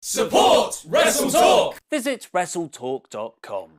Support WrestleTalk! Visit WrestleTalk.com.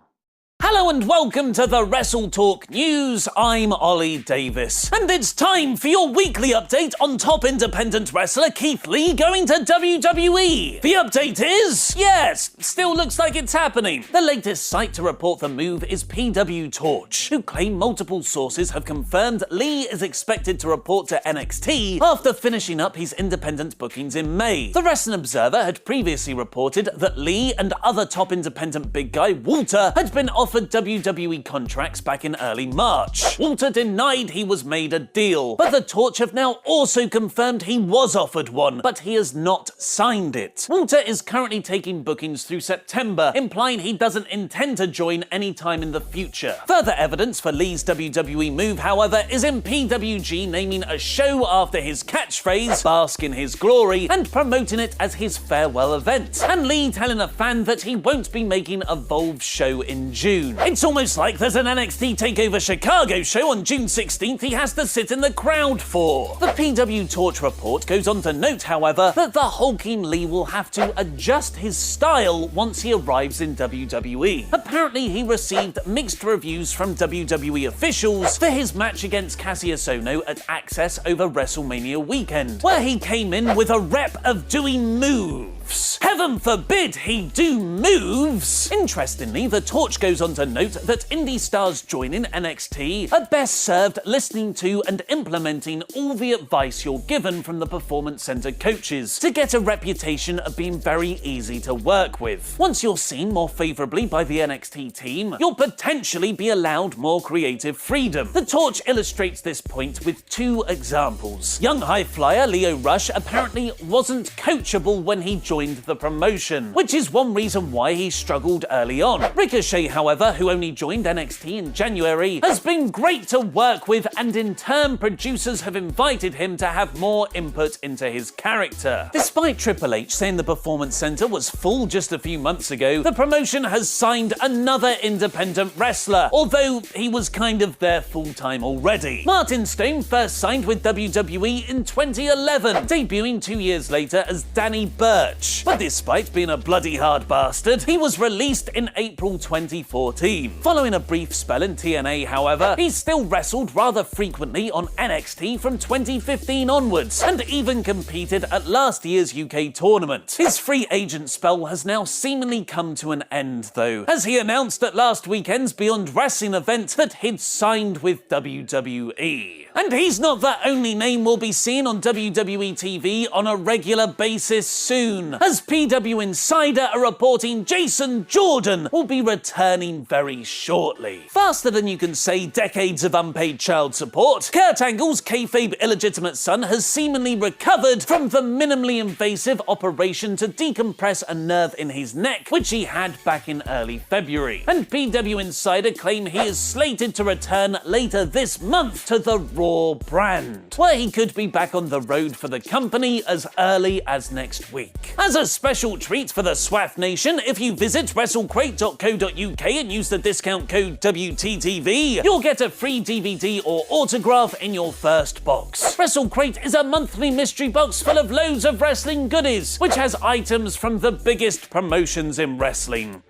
Hello and welcome to the WrestleTalk News. I'm Ollie Davis. And it's time for your weekly update on top independent wrestler Keith Lee going to WWE. The update is, yes, still looks like it's happening. The latest site to report the move is PW Torch, who claim multiple sources have confirmed Lee is expected to report to NXT after finishing up his independent bookings in May. The Wrestling Observer had previously reported that Lee and other top independent big guy Walter had been offered WWE contracts back in early March. Walter denied he was made a deal, but the Torch have now also confirmed he was offered one, but he has not signed it. Walter is currently taking bookings through September, implying he doesn't intend to join anytime in the future. Further evidence for Lee's WWE move, however, is in PWG naming a show after his catchphrase, "Bask in his glory," and promoting it as his farewell event, and Lee telling a fan that he won't be making a Volve show in June. It's almost like there's an NXT TakeOver Chicago show on June 16th he has to sit in the crowd for. The PW Torch report goes on to note, however, that the hulking Lee will have to adjust his style once he arrives in WWE. Apparently, he received mixed reviews from WWE officials for his match against Cassius Ohno at Access over WrestleMania weekend, where he came in with a rep of doing moves. Heaven forbid he do moves! Interestingly, the Torch goes on to note that indie stars joining NXT are best served listening to and implementing all the advice you're given from the Performance Center coaches to get a reputation of being very easy to work with. Once you're seen more favorably by the NXT team, you'll potentially be allowed more creative freedom. The Torch illustrates this point with two examples. Young high flyer Lio Rush apparently wasn't coachable when he joined the promotion, which is one reason why he struggled early on. Ricochet, however, who only joined NXT in January, has been great to work with, and in turn producers have invited him to have more input into his character. Despite Triple H saying the Performance Center was full just a few months ago, the promotion has signed another independent wrestler, although he was kind of there full-time already. Martin Stone first signed with WWE in 2011, debuting 2 years later as Danny Burch. But despite being a bloody hard bastard, he was released in April 2014. Following a brief spell in TNA, however, he still wrestled rather frequently on NXT from 2015 onwards, and even competed at last year's UK tournament. His free agent spell has now seemingly come to an end, though, as he announced at last weekend's Beyond Wrestling event that he'd signed with WWE. And he's not the only name we'll be seeing on WWE TV on a regular basis soon, as PW Insider are reporting Jason Jordan will be returning very shortly. Faster than you can say decades of unpaid child support, Kurt Angle's kayfabe illegitimate son has seemingly recovered from the minimally invasive operation to decompress a nerve in his neck, which he had back in early February. And PW Insider claim he is slated to return later this month to the Raw brand, where he could be back on the road for the company as early as next week. As a special treat for the SWAF Nation, if you visit WrestleCrate.co.uk and use the discount code WTTV, you'll get a free DVD or autograph in your first box. WrestleCrate is a monthly mystery box full of loads of wrestling goodies, which has items from the biggest promotions in wrestling.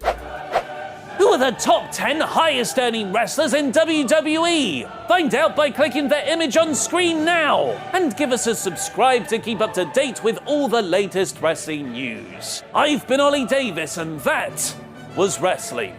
Who are the top 10 highest earning wrestlers in WWE? Find out by clicking their image on screen now. And give us a subscribe to keep up to date with all the latest wrestling news. I've been Ollie Davis, and that was wrestling.